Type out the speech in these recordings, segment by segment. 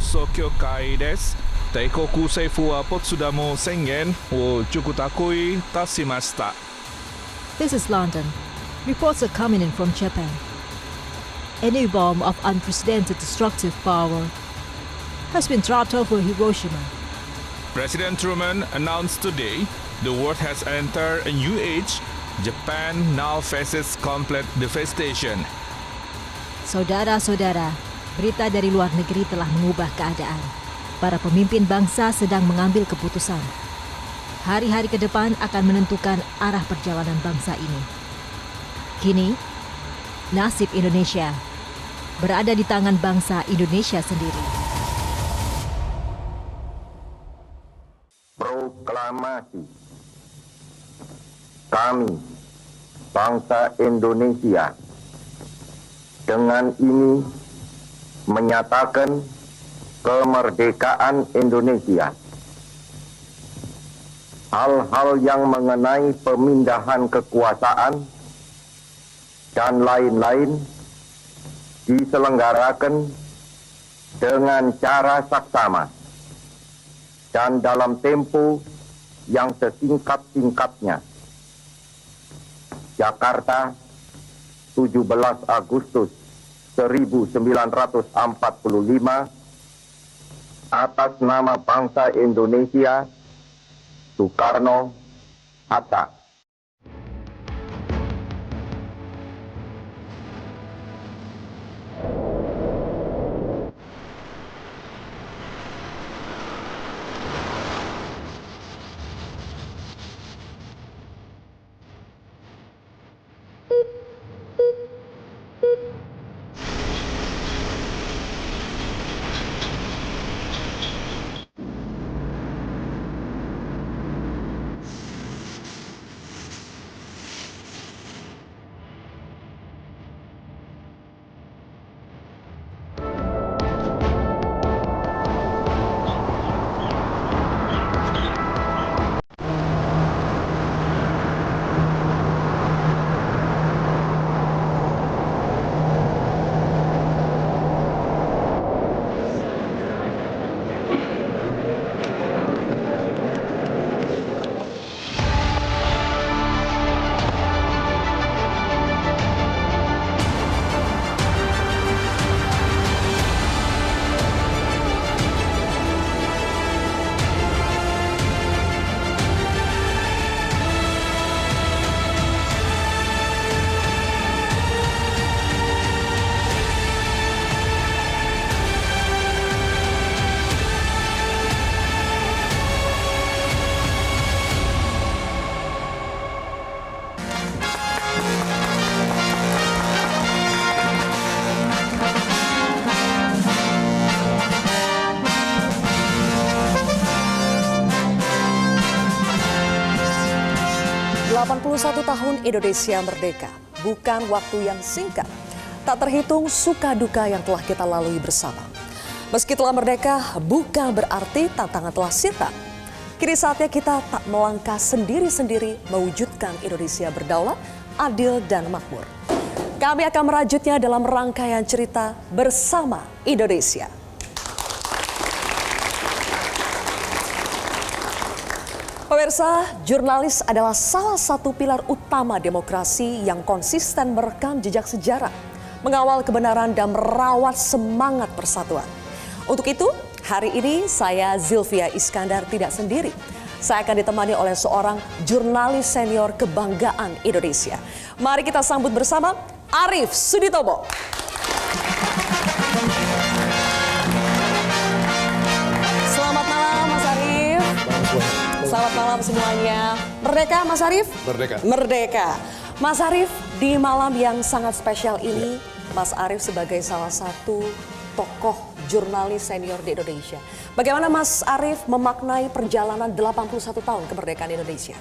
そ協会です。帝国政府はポツダム宣言を熟択いたしました。This is London. Reports are coming in from Japan. A new bomb of unprecedented destructive power has been dropped over Hiroshima. President Truman announced today the world has entered a new age. Japan now faces complete devastation. Saudara-saudara, berita dari luar negeri telah mengubah keadaan. Para pemimpin bangsa sedang mengambil keputusan. Hari-hari ke depan akan menentukan arah perjalanan bangsa ini. Kini, nasib Indonesia berada di tangan bangsa Indonesia sendiri. Proklamasi. Kami, bangsa Indonesia, dengan ini menyatakan kemerdekaan Indonesia. Hal-hal yang mengenai pemindahan kekuasaan dan lain-lain diselenggarakan dengan cara saksama dan dalam tempo yang sesingkat-singkatnya. Jakarta, 17 Agustus 1945, atas nama bangsa Indonesia, Soekarno Hatta. Satu tahun Indonesia merdeka, bukan waktu yang singkat. Tak terhitung suka duka yang telah kita lalui bersama. Meski telah merdeka, bukan berarti tantangan telah sirna. Kini saatnya kita tak melangkah sendiri-sendiri mewujudkan Indonesia berdaulat, adil dan makmur. Kami akan merajutnya dalam rangkaian cerita Bersama Indonesia. Pemirsa, jurnalis adalah salah satu pilar utama demokrasi yang konsisten merekam jejak sejarah, mengawal kebenaran dan merawat semangat persatuan. Untuk itu, hari ini saya Zilvia Iskandar tidak sendiri. Saya akan ditemani oleh seorang jurnalis senior kebanggaan Indonesia. Mari kita sambut bersama Arief Suditomo. Selamat malam Mas Arief. Selamat malam semuanya. Merdeka Mas Arief? Merdeka. Merdeka. Mas Arief, di malam yang sangat spesial ini, Mas Arief sebagai salah satu tokoh jurnalis senior di Indonesia. Bagaimana Mas Arief memaknai perjalanan 81 tahun kemerdekaan Indonesia?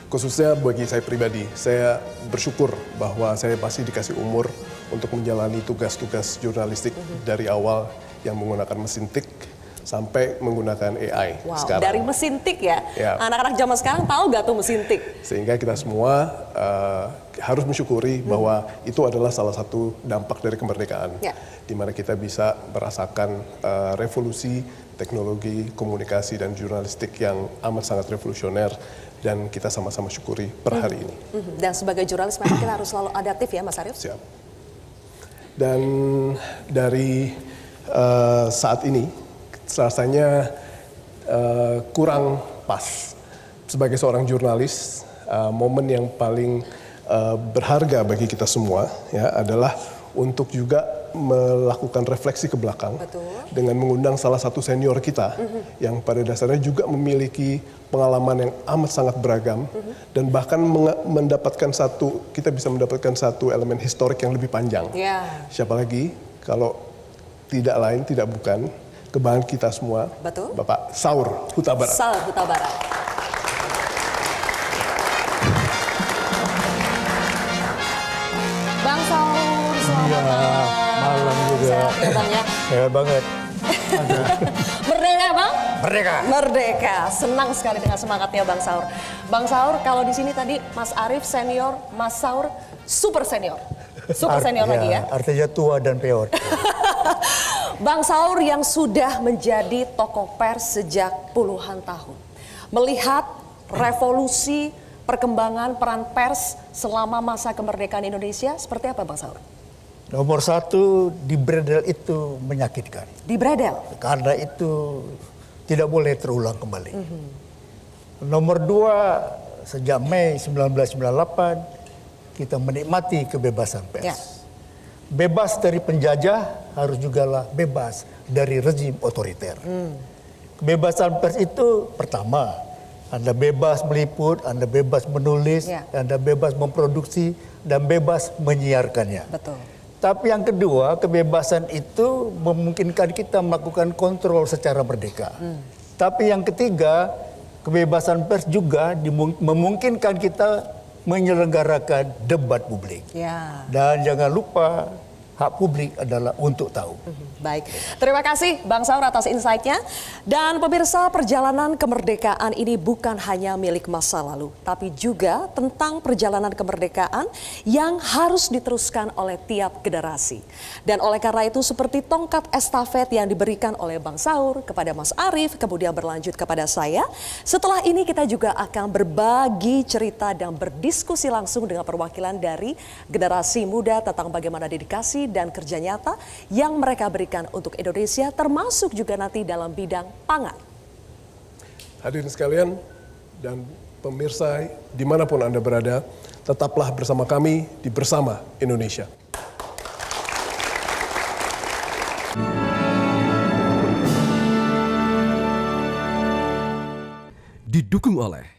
Khususnya bagi saya pribadi, saya bersyukur bahwa saya masih dikasih umur untuk menjalani tugas-tugas jurnalistik dari awal yang menggunakan mesin tik sampai menggunakan AI sekarang. Dari mesin tik ya? Ya. Anak-anak zaman sekarang tahu gak tuh mesin tik? Sehingga kita semua harus mensyukuri bahwa itu adalah salah satu dampak dari kemerdekaan, di mana kita bisa merasakan revolusi teknologi, komunikasi, dan jurnalistik yang amat sangat revolusioner, dan kita sama-sama syukuri per hari ini. Dan sebagai jurnalis memang kita harus selalu adaptif ya Mas Arief? Siap. Dan dari saat ini, rasanya kurang pas. Sebagai seorang jurnalis, momen yang paling berharga bagi kita semua ya adalah untuk juga melakukan refleksi ke belakang. Betul. Dengan mengundang salah satu senior kita yang pada dasarnya juga memiliki pengalaman yang amat sangat beragam dan bahkan kita bisa mendapatkan satu elemen historik yang lebih panjang. Siapa lagi kalau tidak lain tidak bukan kebanggaan kita semua. Betul. Bapak Saur Huta Barat. Saur Huta Barat. Bang Saur, selamat malam juga. Sehat ya Bang ya? Sehat banget. Merdeka Bang? Merdeka. Merdeka. Senang sekali dengan semangatnya Bang Saur. Bang Saur, kalau di sini tadi Mas Arief senior, Mas Saur super senior. Super senior lagi ya? Artinya tua dan peot. Bang Saur yang sudah menjadi tokoh pers sejak puluhan tahun. Melihat revolusi perkembangan peran pers selama masa kemerdekaan Indonesia, seperti apa Bang Saur? Nomor satu, dibredel itu menyakitkan. Dibredel? Karena itu tidak boleh terulang kembali. Nomor dua, sejak Mei 1998, kita menikmati kebebasan pers. Ya. Bebas dari penjajah, harus juga lah bebas dari rezim otoriter. Kebebasan pers itu pertama, Anda bebas meliput, Anda bebas menulis, Anda bebas memproduksi, dan bebas menyiarkannya. Betul. Tapi yang kedua, kebebasan itu memungkinkan kita melakukan kontrol secara merdeka. Tapi yang ketiga, kebebasan pers juga memungkinkan kita menyelenggarakan debat publik. Dan jangan lupa, hak publik adalah untuk tahu. Baik, terima kasih Bang Saur atas insight-nya. Dan pemirsa, perjalanan kemerdekaan ini bukan hanya milik masa lalu, tapi juga tentang perjalanan kemerdekaan yang harus diteruskan oleh tiap generasi. Dan oleh karena itu, seperti tongkat estafet yang diberikan oleh Bang Saur kepada Mas Arief, kemudian berlanjut kepada saya, setelah ini kita juga akan berbagi cerita dan berdiskusi langsung dengan perwakilan dari generasi muda tentang bagaimana dedikasi dan kerja nyata yang mereka berikan untuk Indonesia, termasuk juga nanti dalam bidang pangan. Hadirin sekalian dan pemirsa dimanapun Anda berada, tetaplah bersama kami di Bersama Indonesia. Didukung oleh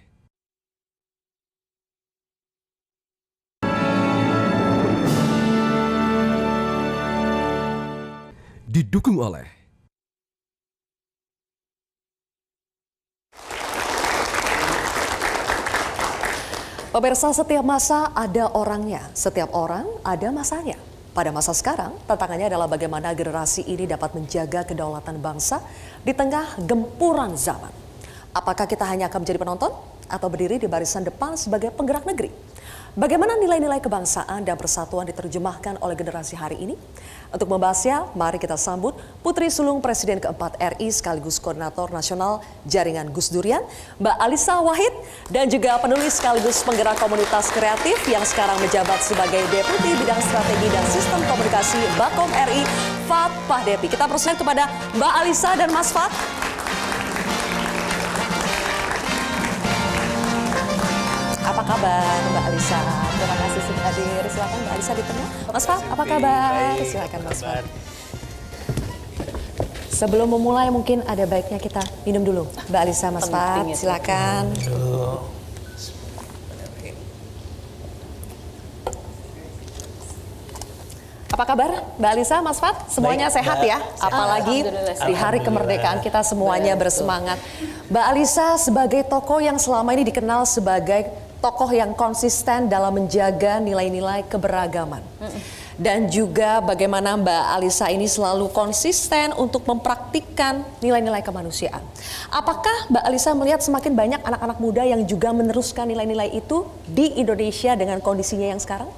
Pemirsa, setiap masa ada orangnya, setiap orang ada masanya. Pada masa sekarang, tantangannya adalah bagaimana generasi ini dapat menjaga kedaulatan bangsa di tengah gempuran zaman. Apakah kita hanya akan menjadi penonton atau berdiri di barisan depan sebagai penggerak negeri? Bagaimana nilai-nilai kebangsaan dan persatuan diterjemahkan oleh generasi hari ini? Untuk membahasnya, mari kita sambut Putri Sulung Presiden keempat RI sekaligus Koordinator Nasional Jaringan Gus Durian, Mbak Alisa Wahid, dan juga penulis sekaligus penggerak komunitas kreatif yang sekarang menjabat sebagai Deputi Bidang Strategi dan Sistem Komunikasi Bakom RI, Fat Pahdepi. Kita persilakan kepada Mbak Alisa dan Mas Fat. Apa kabar Mbak Alisa? Terima kasih sudah hadir. Silakan Mbak Alisa di tengah. Mas Fat, apa kabar? Silakan Mas Fat. Sebelum memulai mungkin ada baiknya kita minum dulu. Mbak Alisa, Mas Fat, silakan. Apa kabar Mbak Alisa, Mas Fat? Semuanya sehat ya? Apalagi di hari kemerdekaan kita semuanya bersemangat. Mbak Alisa sebagai tokoh yang selama ini dikenal sebagai tokoh yang konsisten dalam menjaga nilai-nilai keberagaman. Dan juga bagaimana Mbak Alisa ini selalu konsisten untuk mempraktikkan nilai-nilai kemanusiaan. Apakah Mbak Alisa melihat semakin banyak anak-anak muda yang juga meneruskan nilai-nilai itu di Indonesia dengan kondisinya yang sekarang?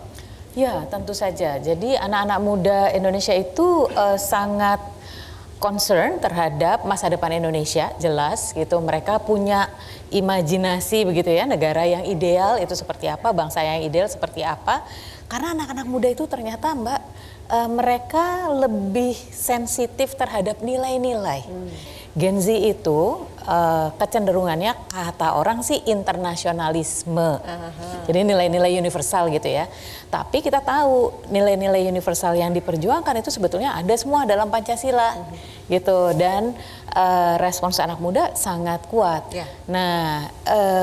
Ya, tentu saja. Jadi anak-anak muda Indonesia itu sangat concern terhadap masa depan Indonesia, jelas gitu. Mereka punya imajinasi begitu ya, negara yang ideal itu seperti apa, bangsa yang ideal seperti apa. Karena anak-anak muda itu ternyata Mbak, mereka lebih sensitif terhadap nilai-nilai. Gen Z itu kecenderungannya kata orang sih internasionalisme. Jadi nilai-nilai universal gitu ya. Tapi kita tahu nilai-nilai universal yang diperjuangkan itu sebetulnya ada semua dalam Pancasila gitu. Dan respons anak muda sangat kuat. Nah,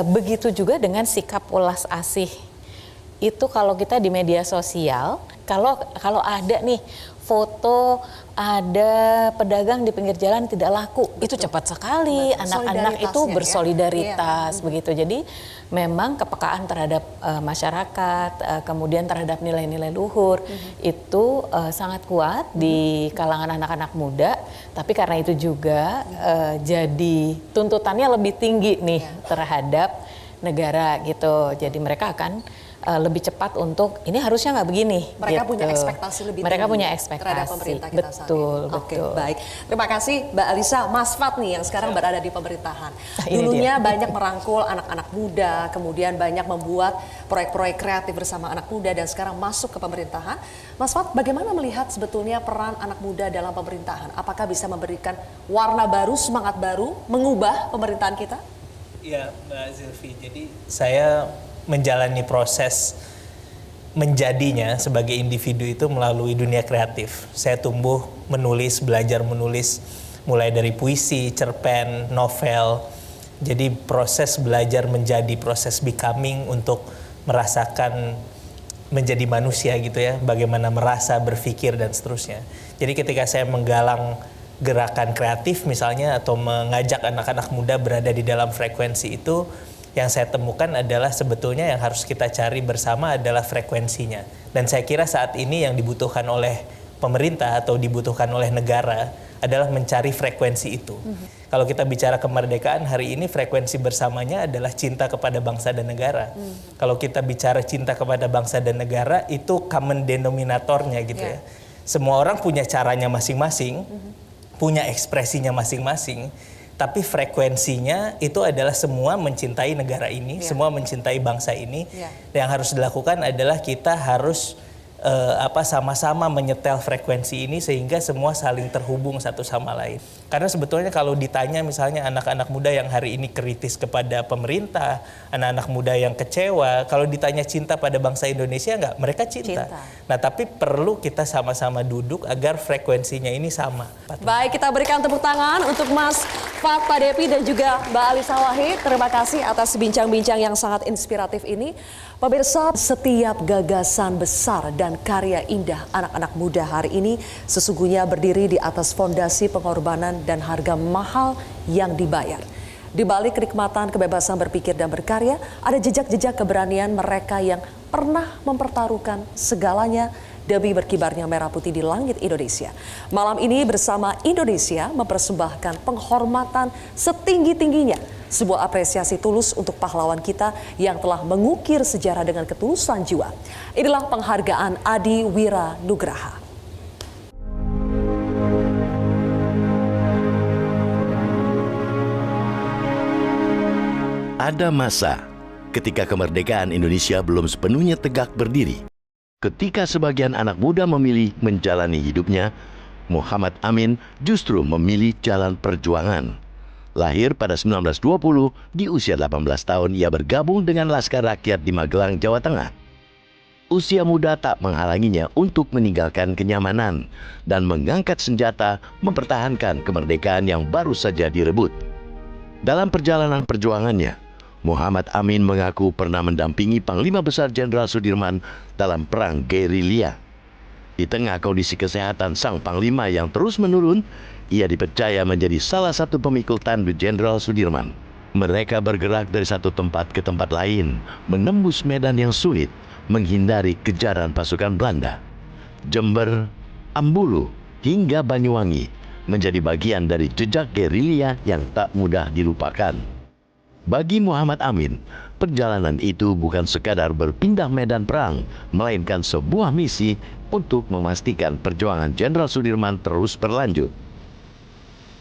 begitu juga dengan sikap ulas asih. Itu kalau kita di media sosial, kalau ada nih foto ada pedagang di pinggir jalan tidak laku, itu cepat sekali anak-anak itu bersolidaritas begitu. Jadi memang kepekaan terhadap masyarakat, kemudian terhadap nilai-nilai luhur itu sangat kuat di kalangan anak-anak muda. Tapi karena itu juga jadi tuntutannya lebih tinggi nih terhadap negara gitu. Jadi mereka akan lebih cepat untuk ini harusnya nggak begini. Mereka gitu. punya ekspektasi lebih Mereka tinggi punya ekspektasi terhadap pemerintah kita saat ini. Betul. Oke, baik. Terima kasih Mbak Alisa. Mas Fat nih yang sekarang berada di pemerintahan. Ini Dulunya dia. banyak merangkul anak-anak muda, kemudian banyak membuat proyek-proyek kreatif bersama anak muda dan sekarang masuk ke pemerintahan. Mas Fat, bagaimana melihat sebetulnya peran anak muda dalam pemerintahan? Apakah bisa memberikan warna baru, semangat baru, mengubah pemerintahan kita? Ya, Mbak Zilvi. Jadi saya menjalani proses menjadinya sebagai individu itu melalui dunia kreatif. Saya tumbuh menulis, belajar menulis mulai dari puisi, cerpen, novel. Jadi proses belajar menjadi proses becoming untuk merasakan menjadi manusia gitu ya, bagaimana merasa, berpikir dan seterusnya. Jadi ketika saya menggalang gerakan kreatif misalnya atau mengajak anak-anak muda berada di dalam frekuensi itu, yang saya temukan adalah sebetulnya yang harus kita cari bersama adalah frekuensinya. Dan saya kira saat ini yang dibutuhkan oleh pemerintah atau dibutuhkan oleh negara adalah mencari frekuensi itu. Kalau kita bicara kemerdekaan hari ini, frekuensi bersamanya adalah cinta kepada bangsa dan negara. Kalau kita bicara cinta kepada bangsa dan negara, itu common denominatornya gitu ya. Semua orang punya caranya masing-masing, punya ekspresinya masing-masing. Tapi frekuensinya itu adalah semua mencintai negara ini, semua mencintai bangsa ini. Yang harus dilakukan adalah kita harus sama-sama menyetel frekuensi ini sehingga semua saling terhubung satu sama lain. Karena sebetulnya kalau ditanya misalnya anak-anak muda yang hari ini kritis kepada pemerintah, anak-anak muda yang kecewa, kalau ditanya cinta pada bangsa Indonesia enggak, mereka cinta. Nah, tapi perlu kita sama-sama duduk agar frekuensinya ini sama. Baik, kita berikan tepuk tangan untuk Mas Fat Padepi dan juga Mbak Alisa Wahid. Terima kasih atas bincang-bincang yang sangat inspiratif ini. Pemirsa, setiap gagasan besar dan karya indah anak-anak muda hari ini sesungguhnya berdiri di atas fondasi pengorbanan dan harga mahal yang dibayar. Di balik kenikmatan kebebasan berpikir dan berkarya, ada jejak-jejak keberanian mereka yang pernah mempertaruhkan segalanya demi berkibarnya merah putih di langit Indonesia. Malam ini bersama Indonesia mempersembahkan penghormatan setinggi-tingginya. Sebuah apresiasi tulus untuk pahlawan kita yang telah mengukir sejarah dengan ketulusan jiwa. Inilah penghargaan Adi Wira Nugraha. Ada masa ketika kemerdekaan Indonesia belum sepenuhnya tegak berdiri. Ketika sebagian anak muda memilih menjalani hidupnya, Muhammad Amin justru memilih jalan perjuangan. Lahir pada 1920, di usia 18 tahun ia bergabung dengan Laskar Rakyat di Magelang, Jawa Tengah. Usia muda tak menghalanginya untuk meninggalkan kenyamanan dan mengangkat senjata mempertahankan kemerdekaan yang baru saja direbut. Dalam perjalanan perjuangannya, Muhammad Amin mengaku pernah mendampingi Panglima Besar Jenderal Sudirman dalam perang gerilya. Di tengah kondisi kesehatan sang Panglima yang terus menurun, ia dipercaya menjadi salah satu pemikul tandu Jenderal Sudirman. Mereka bergerak dari satu tempat ke tempat lain, menembus medan yang sulit, menghindari kejaran pasukan Belanda. Jember, Ambulu, hingga Banyuwangi menjadi bagian dari jejak gerilya yang tak mudah dilupakan. Bagi Muhammad Amin, perjalanan itu bukan sekadar berpindah medan perang, melainkan sebuah misi untuk memastikan perjuangan Jenderal Sudirman terus berlanjut.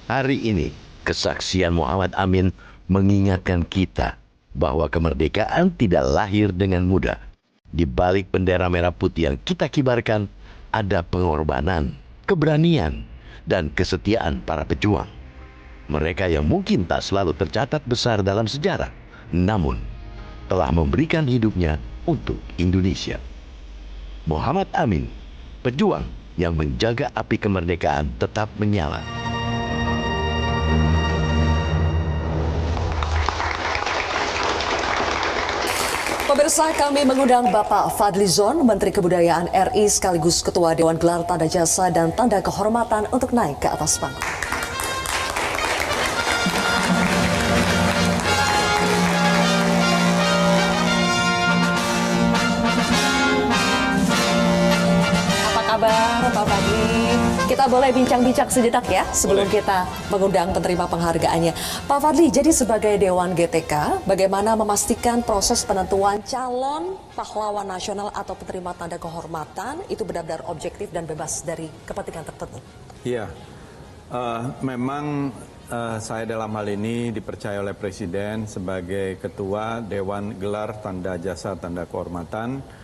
Hari ini, kesaksian Muhammad Amin mengingatkan kita bahwa kemerdekaan tidak lahir dengan mudah. Di balik bendera merah putih yang kita kibarkan, ada pengorbanan, keberanian, dan kesetiaan para pejuang. Mereka yang mungkin tak selalu tercatat besar dalam sejarah, namun telah memberikan hidupnya untuk Indonesia. Muhammad Amin, pejuang yang menjaga api kemerdekaan tetap menyala. Pemirsa, kami mengundang Bapak Fadlizon, Menteri Kebudayaan RI sekaligus Ketua Dewan Gelar Tanda Jasa dan Tanda Kehormatan untuk naik ke atas panggung. Apa kabar Pak Fadli? Kita boleh bincang-bincang sejenak ya sebelum kita mengundang penerima penghargaannya. Pak Fadli, jadi sebagai Dewan GTK, bagaimana memastikan proses penentuan calon pahlawan nasional atau penerima tanda kehormatan itu benar-benar objektif dan bebas dari kepentingan tertentu? Iya, memang saya dalam hal ini dipercaya oleh Presiden sebagai Ketua Dewan Gelar Tanda Jasa Tanda Kehormatan.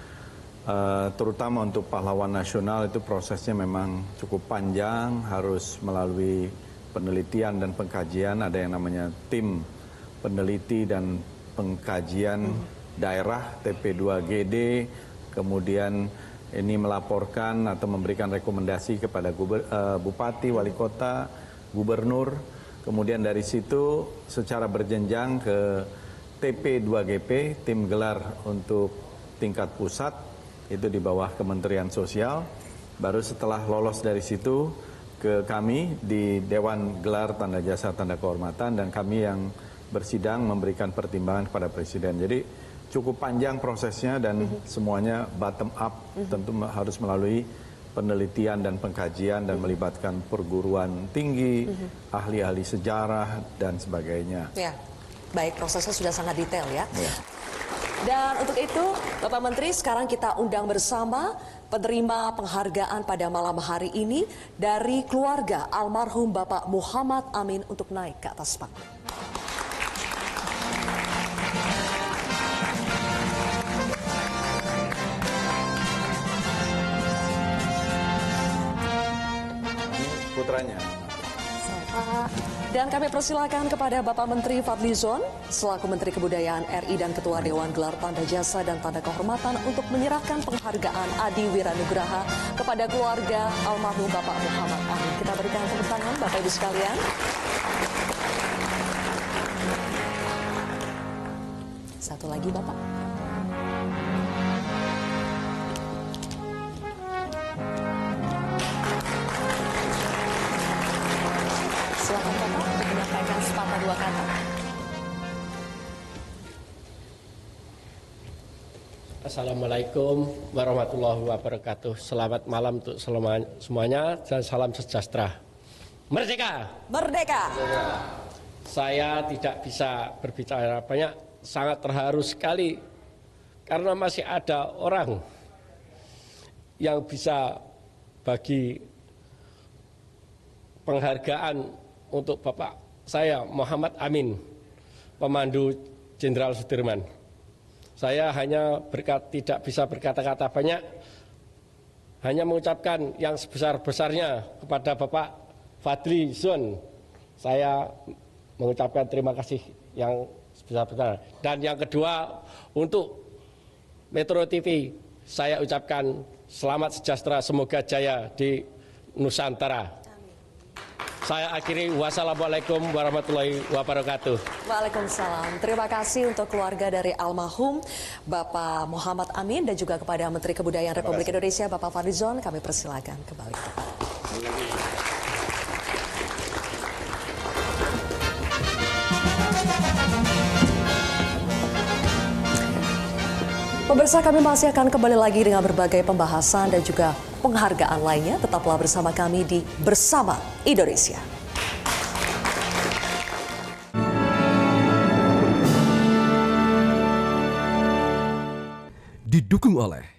Terutama untuk pahlawan nasional itu prosesnya memang cukup panjang, harus melalui penelitian dan pengkajian. Ada yang namanya tim peneliti dan pengkajian daerah TP2GD, kemudian ini melaporkan atau memberikan rekomendasi kepada bupati, wali kota, gubernur, kemudian dari situ secara berjenjang ke TP2GP, tim gelar untuk tingkat pusat, itu di bawah Kementerian Sosial. Baru setelah lolos dari situ ke kami di Dewan Gelar Tanda Jasa Tanda Kehormatan, dan kami yang bersidang memberikan pertimbangan kepada Presiden. Jadi cukup panjang prosesnya dan semuanya bottom up, tentu harus melalui penelitian dan pengkajian dan melibatkan perguruan tinggi, ahli-ahli sejarah dan sebagainya. Ya, baik, prosesnya sudah sangat detail ya. Dan untuk itu, Bapak Menteri, sekarang kita undang bersama penerima penghargaan pada malam hari ini dari keluarga almarhum Bapak Muhammad Amin untuk naik ke atas panggung. Putranya. Dan kami persilakan kepada Bapak Menteri Fadlizon selaku Menteri Kebudayaan RI dan Ketua Dewan Gelar Tanda Jasa dan Tanda Kehormatan untuk menyerahkan penghargaan Adi Wiranugraha kepada keluarga almarhum Bapak Muhammad Amin. Kita berikan tepuk tangan Bapak Ibu sekalian. Satu lagi Bapak. Silakan Bapak untuk menyampaikan sepatah dua kata. Assalamualaikum warahmatullahi wabarakatuh. Selamat malam untuk semuanya dan salam sejahtera. Merdeka! Merdeka! Saya tidak bisa berbicara banyak, sangat terharu sekali karena masih ada orang yang bisa bagi penghargaan untuk Bapak saya Muhammad Amin, Pemandu Jenderal Sudirman. Saya hanya tidak bisa berkata-kata banyak, hanya mengucapkan yang sebesar-besarnya kepada Bapak Fadlizon. Saya mengucapkan terima kasih yang sebesar-besarnya. Dan yang kedua, untuk Metro TV, saya ucapkan selamat sejahtera, semoga jaya di Nusantara. Saya akhiri, wassalamualaikum warahmatullahi wabarakatuh. Waalaikumsalam. Terima kasih untuk keluarga dari almarhum Bapak Muhammad Amin dan juga kepada Menteri Kebudayaan Republik Indonesia Bapak Fadlizon. Kami persilakan kembali. Pemirsa, kami masih akan kembali lagi dengan berbagai pembahasan dan juga penghargaan lainnya. Tetaplah bersama kami di Bersama Indonesia. Didukung oleh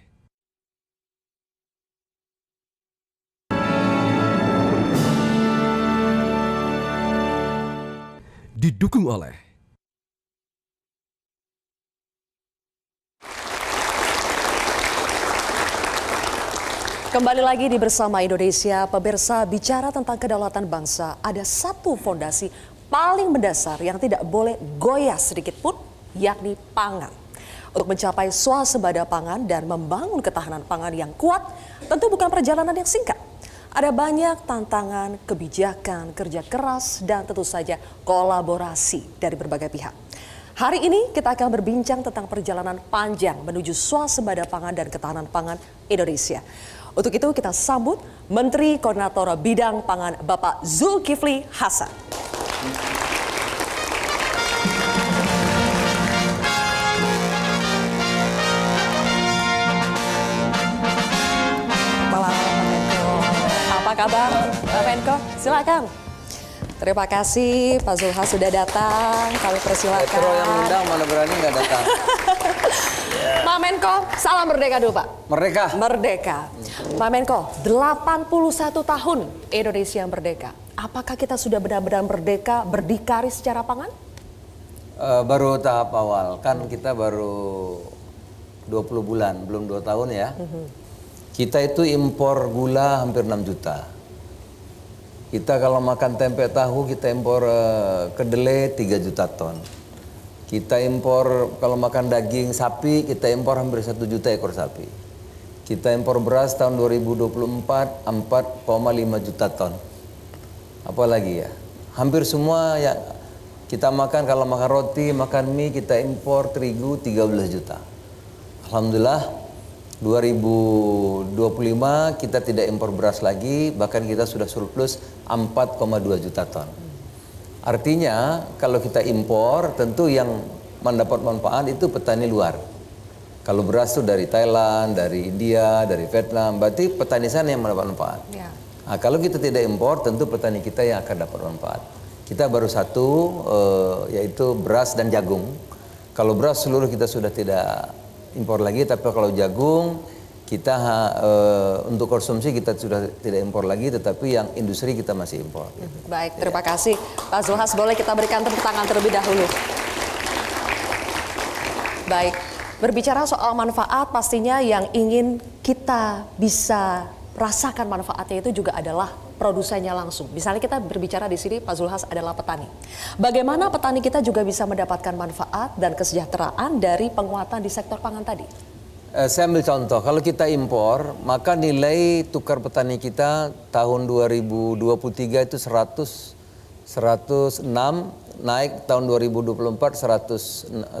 Kembali lagi di Bersama Indonesia, pemirsa, bicara tentang kedaulatan bangsa, ada satu fondasi paling mendasar yang tidak boleh goyah sedikit pun, yakni pangan. Untuk mencapai swasembada pangan dan membangun ketahanan pangan yang kuat, tentu bukan perjalanan yang singkat. Ada banyak tantangan, kebijakan, kerja keras, dan tentu saja kolaborasi dari berbagai pihak. Hari ini kita akan berbincang tentang perjalanan panjang menuju swasembada pangan dan ketahanan pangan Indonesia. Untuk itu kita sambut Menteri Koordinator Bidang Pangan Bapak Zulkifli Hasan. Malam Pak Menko. Apa kabar Pak Menko? Silakan. Terima kasih Pak Zulhas sudah datang. Kami persilakan. Petro yang undang mana berani nggak datang. Pak Menko, salam merdeka dulu Pak. Merdeka. Merdeka. Pak Menko, 81 tahun Indonesia merdeka. Apakah kita sudah benar-benar merdeka, berdikari secara pangan? Baru tahap awal, kan kita baru 20 bulan, belum 2 tahun ya. Kita itu impor gula hampir 6 juta. Kita kalau makan tempe tahu, kita impor kedelai 3 juta ton. Kita impor, kalau makan daging sapi, kita impor hampir 1 juta ekor sapi. Kita impor beras tahun 2024, 4,5 juta ton. Apalagi ya, hampir semua yang kita makan, kalau makan roti, makan mie, kita impor terigu 13 juta. Alhamdulillah, 2025 kita tidak impor beras lagi, bahkan kita sudah surplus 4,2 juta ton. Artinya kalau kita impor tentu yang mendapat manfaat itu petani luar. Kalau beras itu dari Thailand, dari India, dari Vietnam, berarti petani sana yang mendapat manfaat. Ya. Nah, kalau kita tidak impor tentu petani kita yang akan dapat manfaat. Kita baru satu yaitu beras dan jagung. Kalau beras seluruh kita sudah tidak impor lagi, tapi kalau jagung kita untuk konsumsi kita sudah tidak impor lagi, tetapi yang industri kita masih impor. Baik, terima kasih Pak Zulhas. Boleh kita berikan tepuk tangan terlebih dahulu. Baik, berbicara soal manfaat, pastinya yang ingin kita bisa rasakan manfaatnya itu juga adalah produsennya langsung. Misalnya kita berbicara di sini, Pak Zulhas adalah petani. Bagaimana petani kita juga bisa mendapatkan manfaat dan kesejahteraan dari penguatan di sektor pangan tadi? Saya ambil contoh, kalau kita impor, maka nilai tukar petani kita tahun 2023 itu 106, naik tahun 2024 116,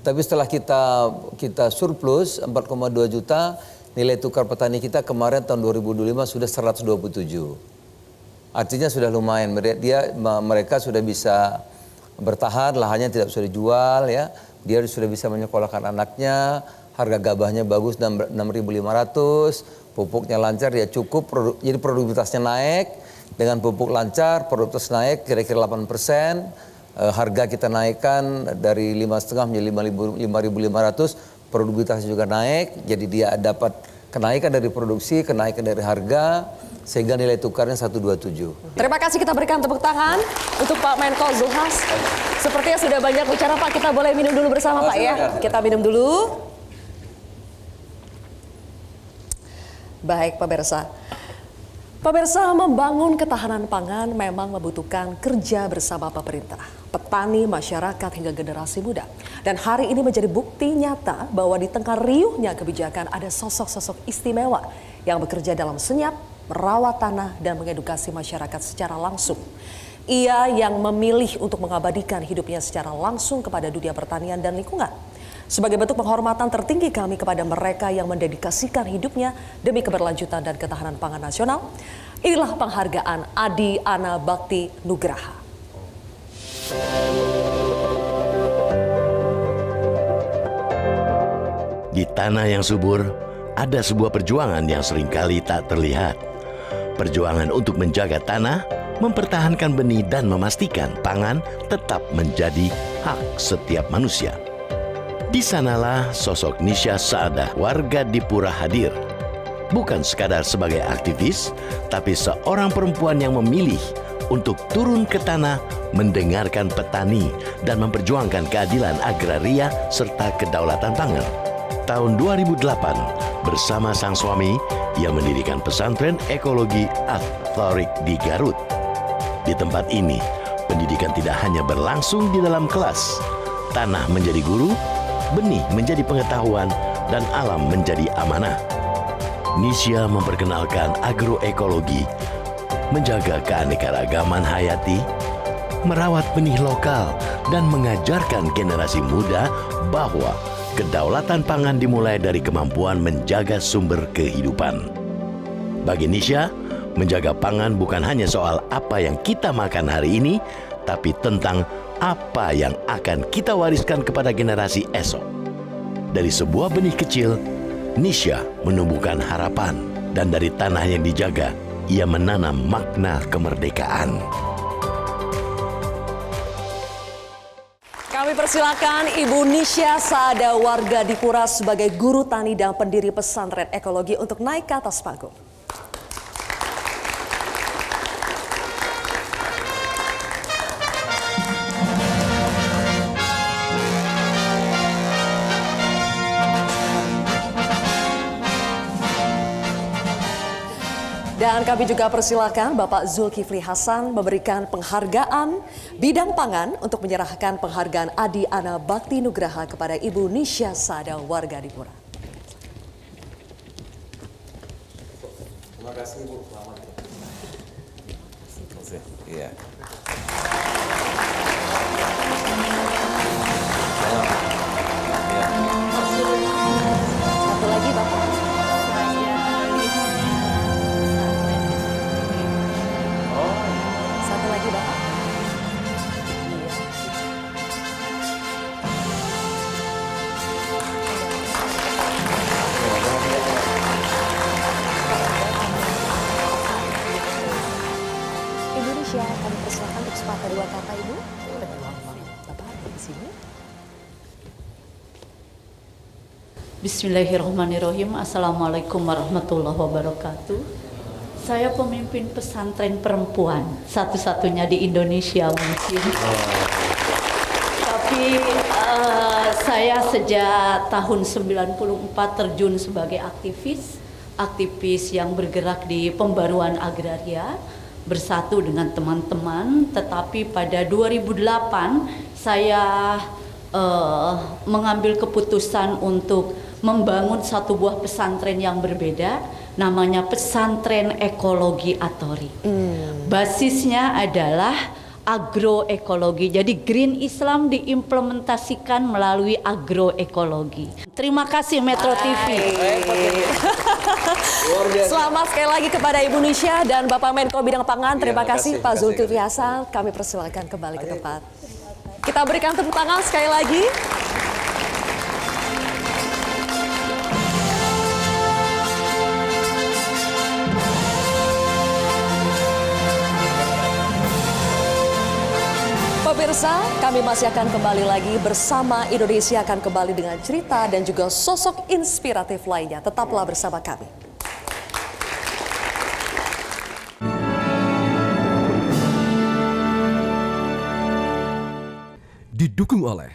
tetapi setelah kita surplus 4,2 juta, nilai tukar petani kita kemarin tahun 2025 sudah 127. Artinya sudah lumayan, mereka sudah bisa bertahan, lahannya tidak bisa dijual ya. Dia sudah bisa menyekolahkan anaknya, harga gabahnya bagus 6.500, pupuknya lancar, dia cukup, jadi produktivitasnya naik, dengan pupuk lancar, produktivitas naik kira-kira 8%, harga kita naikkan dari 5,5 menjadi 5.500, produktivitasnya juga naik, jadi dia dapat kenaikan dari produksi, kenaikan dari harga, sehingga nilai tukarnya 127. Terima kasih, kita berikan tepuk tangan untuk Pak Menko Zulhas. Sepertinya sudah banyak bicara Pak, kita boleh minum dulu bersama Pak ya. Kita minum dulu. Baik pemirsa. Pemirsa, membangun ketahanan pangan memang membutuhkan kerja bersama pemerintah, petani, masyarakat hingga generasi muda. Dan hari ini menjadi bukti nyata bahwa di tengah riuhnya kebijakan ada sosok-sosok istimewa yang bekerja dalam senyap, merawat tanah dan mengedukasi masyarakat secara langsung. Ia yang memilih untuk mengabadikan hidupnya secara langsung kepada dunia pertanian dan lingkungan. Sebagai bentuk penghormatan tertinggi kami kepada mereka yang mendedikasikan hidupnya demi keberlanjutan dan ketahanan pangan nasional, inilah penghargaan Adi Ana Bakti Nugraha. Di tanah yang subur, ada sebuah perjuangan yang seringkali tak terlihat. Perjuangan untuk menjaga tanah, mempertahankan benih dan memastikan pangan tetap menjadi hak setiap manusia. Di sanalah sosok Nisha Saadah, warga Dipura hadir. Bukan sekadar sebagai aktivis, tapi seorang perempuan yang memilih untuk turun ke tanah, mendengarkan petani, dan memperjuangkan keadilan agraria serta kedaulatan pangan. Tahun 2008, bersama sang suami, ia mendirikan pesantren ekologi At-Thariq di Garut. Di tempat ini, pendidikan tidak hanya berlangsung di dalam kelas. Tanah menjadi guru, benih menjadi pengetahuan, dan alam menjadi amanah. Nisha memperkenalkan agroekologi, menjaga keanekaragaman hayati, merawat benih lokal, dan mengajarkan generasi muda bahwa kedaulatan pangan dimulai dari kemampuan menjaga sumber kehidupan. Bagi Nisha, menjaga pangan bukan hanya soal apa yang kita makan hari ini, tapi tentang apa yang akan kita wariskan kepada generasi esok. Dari sebuah benih kecil, Nisha menumbuhkan harapan, dan dari tanah yang dijaga, ia menanam makna kemerdekaan. Kami persilakan Ibu Nisha Saadah, warga Dipura, sebagai guru tani dan pendiri pesantren ekologi untuk naik ke atas panggung. Dan kami juga persilakan Bapak Zulkifli Hasan memberikan penghargaan bidang pangan untuk menyerahkan penghargaan Adi Ana Bakti Nugraha kepada Ibu Nisha Saadah, warga Dipura. Terima kasih Bu, selamat. Iya. Satu lagi Bapak. Satu lagi Bapak. Ibu Nisha, kami persilakan untuk sepatah dua kata Ibu. Bapak di sini. Bismillahirrahmanirrahim. Assalamualaikum warahmatullahi wabarakatuh. Saya pemimpin pesantren perempuan satu-satunya di Indonesia mungkin. Tapi saya sejak tahun 94 terjun sebagai aktivis yang bergerak di pembaruan agraria bersatu dengan teman-teman. Tetapi pada 2008 saya mengambil keputusan untuk membangun satu buah pesantren yang berbeda, namanya Pesantren Ekologi At-Thariq. Basisnya adalah agroekologi. Jadi Green Islam diimplementasikan melalui agroekologi. Terima kasih Metro TV. Selamat sekali lagi kepada Ibu Nisha dan Bapak Menko Bidang Pangan. Terima kasih Pak Zulkifli Hasan. Kami persilakan kembali ke tempat. Kita berikan tepuk tangan sekali lagi. Pemirsa, kami masih akan kembali lagi bersama Indonesia akan kembali dengan cerita dan juga sosok inspiratif lainnya. Tetaplah bersama kami. Didukung oleh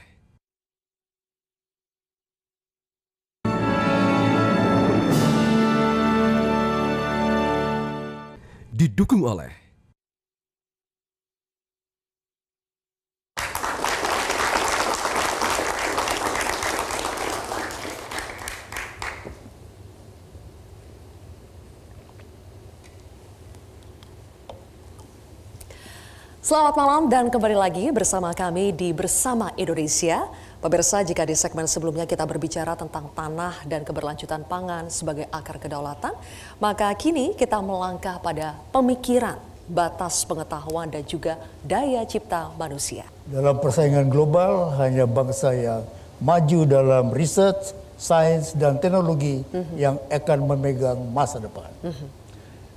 Selamat malam dan kembali lagi bersama kami di Bersama Indonesia. Pemirsa, jika di segmen sebelumnya kita berbicara tentang tanah dan keberlanjutan pangan sebagai akar kedaulatan, maka kini kita melangkah pada pemikiran, batas pengetahuan dan juga daya cipta manusia. Dalam persaingan global, hanya bangsa yang maju dalam riset, sains dan teknologi yang akan memegang masa depan.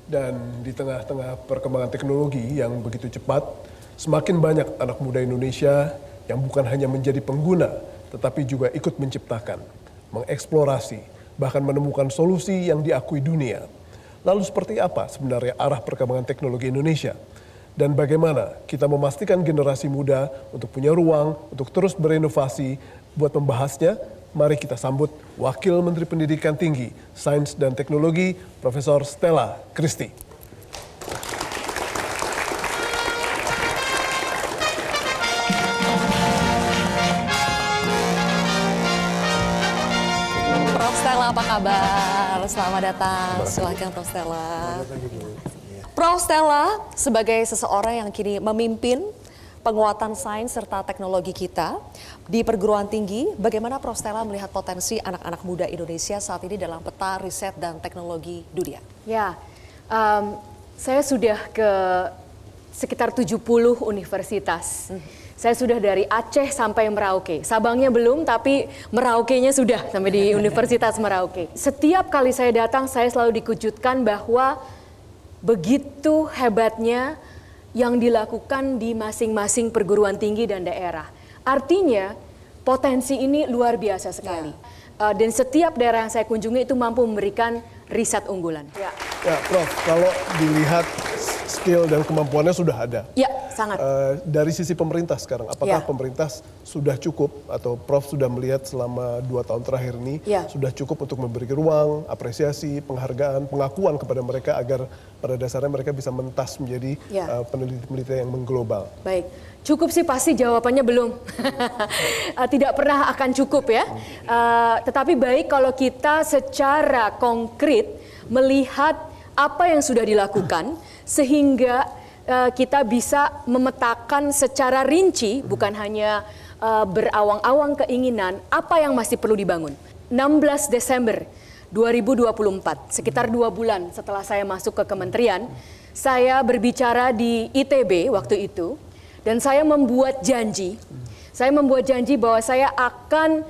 Dan di tengah-tengah perkembangan teknologi yang begitu cepat, semakin banyak anak muda Indonesia yang bukan hanya menjadi pengguna, tetapi juga ikut menciptakan, mengeksplorasi, bahkan menemukan solusi yang diakui dunia. Lalu seperti apa sebenarnya arah perkembangan teknologi Indonesia? Dan bagaimana kita memastikan generasi muda untuk punya ruang, untuk terus berinovasi? Buat membahasnya, mari kita sambut Wakil Menteri Pendidikan Tinggi, Sains dan Teknologi, Profesor Stella Christy. Prof. Stella, apa kabar? Selamat datang. Silakan Prof. Stella. Prof. Stella, sebagai seseorang yang kini memimpin penguatan sains serta teknologi kita di perguruan tinggi, bagaimana Prof. Stella melihat potensi anak-anak muda Indonesia saat ini dalam peta riset dan teknologi dunia? Ya, saya sudah ke sekitar 70 universitas. Saya sudah dari Aceh sampai Merauke. Sabangnya belum, tapi Merauke-nya sudah sampai di Universitas Merauke. Setiap kali saya datang, saya selalu dikejutkan bahwa begitu hebatnya yang dilakukan di masing-masing perguruan tinggi dan daerah. Artinya potensi ini luar biasa sekali. Dan setiap daerah yang saya kunjungi itu mampu memberikan riset unggulan. Ya, Prof, kalau dilihat skill dan kemampuannya sudah ada. Ya, sangat. Dari sisi pemerintah sekarang, apakah pemerintah sudah cukup atau Prof sudah melihat selama 2 tahun terakhir ini sudah cukup untuk memberi ruang, apresiasi, penghargaan, pengakuan kepada mereka agar pada dasarnya mereka bisa mentas menjadi peneliti-peneliti yang mengglobal? Baik, cukup sih pasti jawabannya belum. Tidak pernah akan cukup ya. Tetapi baik kalau kita secara konkret melihat apa yang sudah dilakukan sehingga kita bisa memetakan secara rinci, bukan hanya berawang-awang keinginan, apa yang masih perlu dibangun. 16 Desember 2024, sekitar 2 bulan setelah saya masuk ke kementerian, saya berbicara di ITB waktu itu, dan saya membuat janji. Saya membuat janji bahwa saya akan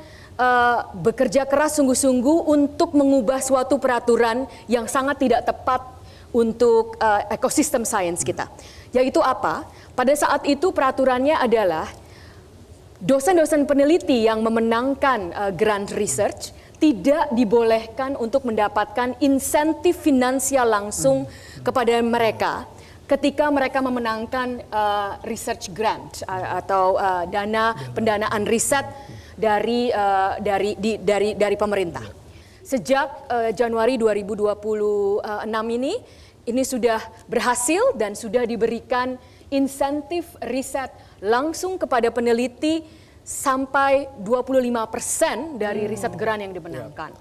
bekerja keras sungguh-sungguh untuk mengubah suatu peraturan yang sangat tidak tepat untuk ekosistem sains kita. Yaitu apa? Pada saat itu peraturannya adalah dosen-dosen peneliti yang memenangkan grant research tidak dibolehkan untuk mendapatkan insentif finansial langsung kepada mereka ketika mereka memenangkan research grant atau dana pendanaan riset dari pemerintah. Sejak Januari 2026 ini sudah berhasil dan sudah diberikan insentif riset langsung kepada peneliti sampai 25% dari riset grant yang dimenangkan.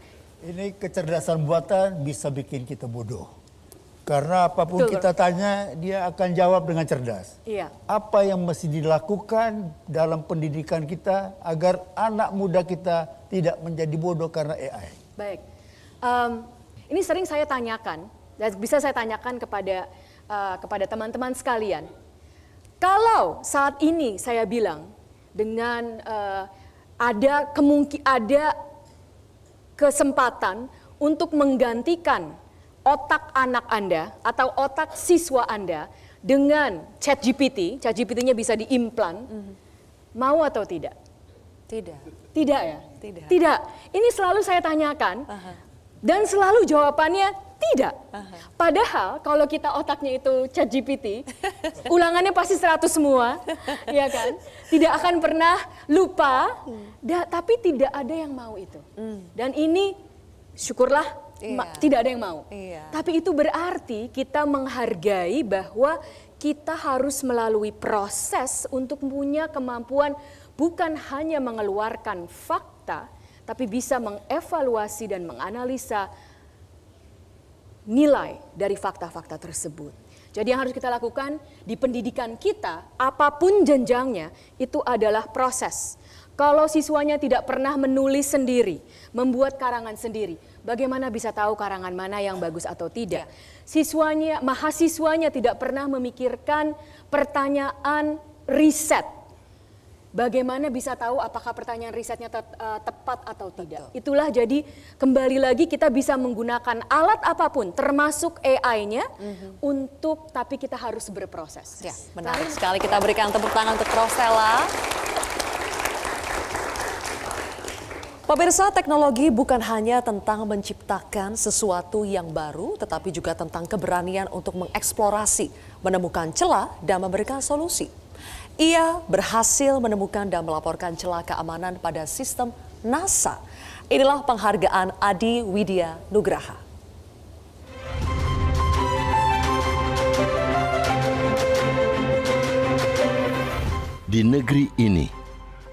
Ini kecerdasan buatan bisa bikin kita bodoh. Karena apapun kita tanya, dia akan jawab dengan cerdas. Iya. Apa yang mesti dilakukan dalam pendidikan kita agar anak muda kita tidak menjadi bodoh karena AI? Baik, ini sering saya tanyakan, dan bisa saya tanyakan kepada teman-teman sekalian. Kalau saat ini saya bilang dengan ada kesempatan untuk menggantikan otak anak Anda atau otak siswa Anda dengan ChatGPT-nya bisa diimplan, mau atau tidak? Tidak ya? Tidak. Ini selalu saya tanyakan dan selalu jawabannya tidak. Padahal kalau kita otaknya itu ChatGPT, ulangannya pasti 100 semua, ya kan? Tidak akan pernah lupa, tapi tidak ada yang mau itu. Dan ini syukurlah tidak ada yang mau. Tapi itu berarti kita menghargai bahwa kita harus melalui proses untuk punya kemampuan bukan hanya mengeluarkan fakta, tapi bisa mengevaluasi dan menganalisa nilai dari fakta-fakta tersebut. Jadi yang harus kita lakukan di pendidikan kita, apapun jenjangnya, itu adalah proses. Kalau siswanya tidak pernah menulis sendiri, membuat karangan sendiri, bagaimana bisa tahu karangan mana yang bagus atau tidak? Mahasiswanya tidak pernah memikirkan pertanyaan riset Bagaimana bisa tahu apakah pertanyaan risetnya tepat atau tidak? Itulah jadi kembali lagi kita bisa menggunakan alat apapun termasuk AI-nya untuk tapi kita harus berproses. Ya, menarik sekali, kita berikan tepuk tangan untuk Prof. Stella. Pemirsa, teknologi bukan hanya tentang menciptakan sesuatu yang baru, tetapi juga tentang keberanian untuk mengeksplorasi, menemukan celah dan memberikan solusi. Ia berhasil menemukan dan melaporkan celah keamanan pada sistem NASA. Inilah penghargaan Adi Widya Nugraha. Di negeri ini,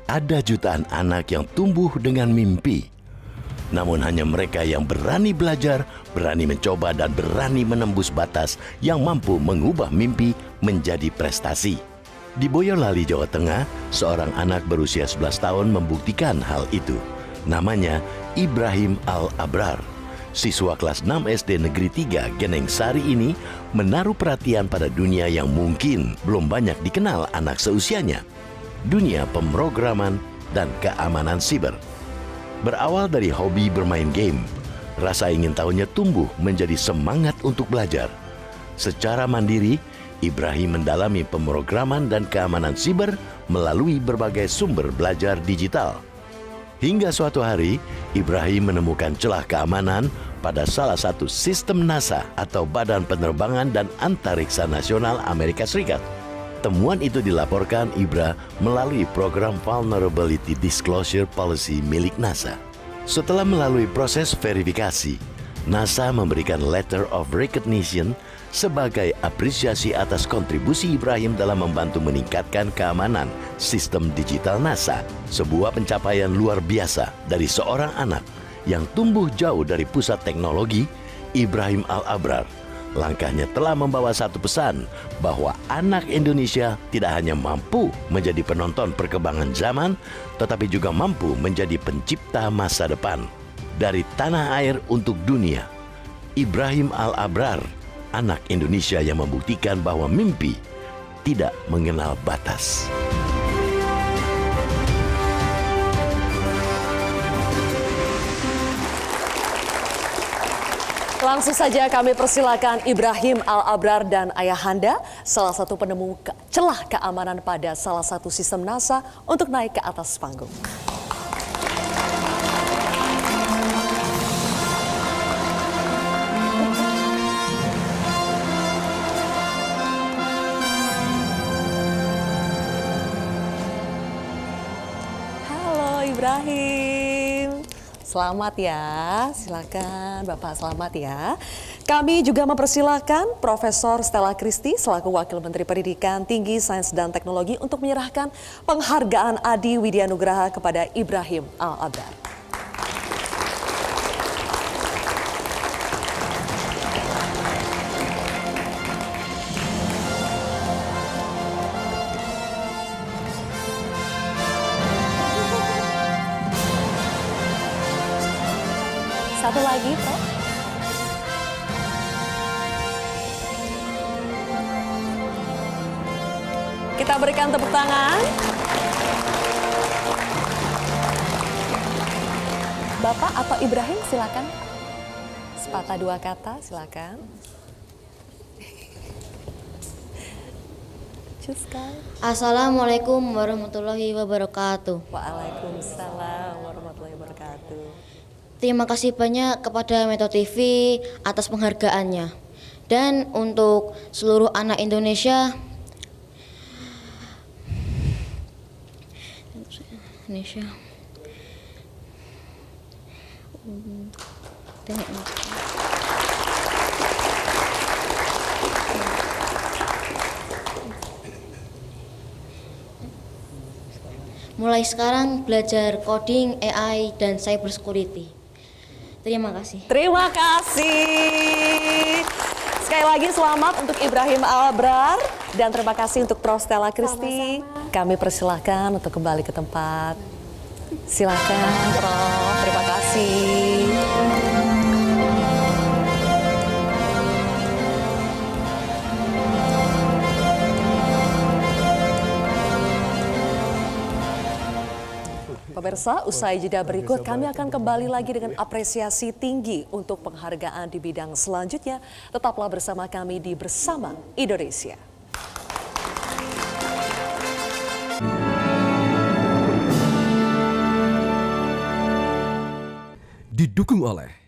ada jutaan anak yang tumbuh dengan mimpi. Namun hanya mereka yang berani belajar, berani mencoba dan berani menembus batas yang mampu mengubah mimpi menjadi prestasi. Di Boyolali, Jawa Tengah, seorang anak berusia 11 tahun membuktikan hal itu. Namanya Ibrahim Al-Abrar. Siswa kelas 6 SD Negeri 3 Geneng Sari ini menaruh perhatian pada dunia yang mungkin belum banyak dikenal anak seusianya. Dunia pemrograman dan keamanan siber. Berawal dari hobi bermain game, rasa ingin tahunya tumbuh menjadi semangat untuk belajar. Secara mandiri, Ibrahim mendalami pemrograman dan keamanan siber melalui berbagai sumber belajar digital. Hingga suatu hari, Ibrahim menemukan celah keamanan pada salah satu sistem NASA atau Badan Penerbangan dan Antariksa Nasional Amerika Serikat. Temuan itu dilaporkan Ibra melalui program Vulnerability Disclosure Policy milik NASA. Setelah melalui proses verifikasi, NASA memberikan Letter of Recognition sebagai apresiasi atas kontribusi Ibrahim dalam membantu meningkatkan keamanan sistem digital NASA. Sebuah pencapaian luar biasa dari seorang anak yang tumbuh jauh dari pusat teknologi, Ibrahim Al-Abrar. Langkahnya telah membawa satu pesan bahwa anak Indonesia tidak hanya mampu menjadi penonton perkembangan zaman, tetapi juga mampu menjadi pencipta masa depan. Dari tanah air untuk dunia, Ibrahim Al-Abrar, anak Indonesia yang membuktikan bahwa mimpi tidak mengenal batas. Langsung saja kami persilakan Ibrahim Al-Abrar dan ayahanda, salah satu penemu celah keamanan pada salah satu sistem NASA, untuk naik ke atas panggung. Halo Ibrahim. Selamat ya, silakan Bapak, selamat ya. Kami juga mempersilakan Profesor Stella Christy selaku Wakil Menteri Pendidikan Tinggi, Sains dan Teknologi untuk menyerahkan penghargaan Adi Widya Nugraha kepada Ibrahim Al-Abrar. Satu lagi, Prof. Kita berikan tepuk tangan. Bapak atau Ibrahim, silakan. Sepatah dua kata, silakan. Assalamualaikum warahmatullahi wabarakatuh. Waalaikumsalam warahmatullahi wabarakatuh. Terima kasih banyak kepada Metro TV atas penghargaannya. Dan untuk seluruh anak Indonesia, mulai sekarang belajar coding, AI, dan cybersecurity. Terima kasih. Terima kasih. Sekali lagi selamat untuk Ibrahim Al-Abrar dan terima kasih untuk Prof. Stella Christy. Kami persilahkan untuk kembali ke tempat. Silakan Prof. Terima kasih. Pemirsa, usai jeda berikut kami akan kembali lagi dengan apresiasi tinggi untuk penghargaan di bidang selanjutnya. Tetaplah bersama kami di Bersama Indonesia. Didukung oleh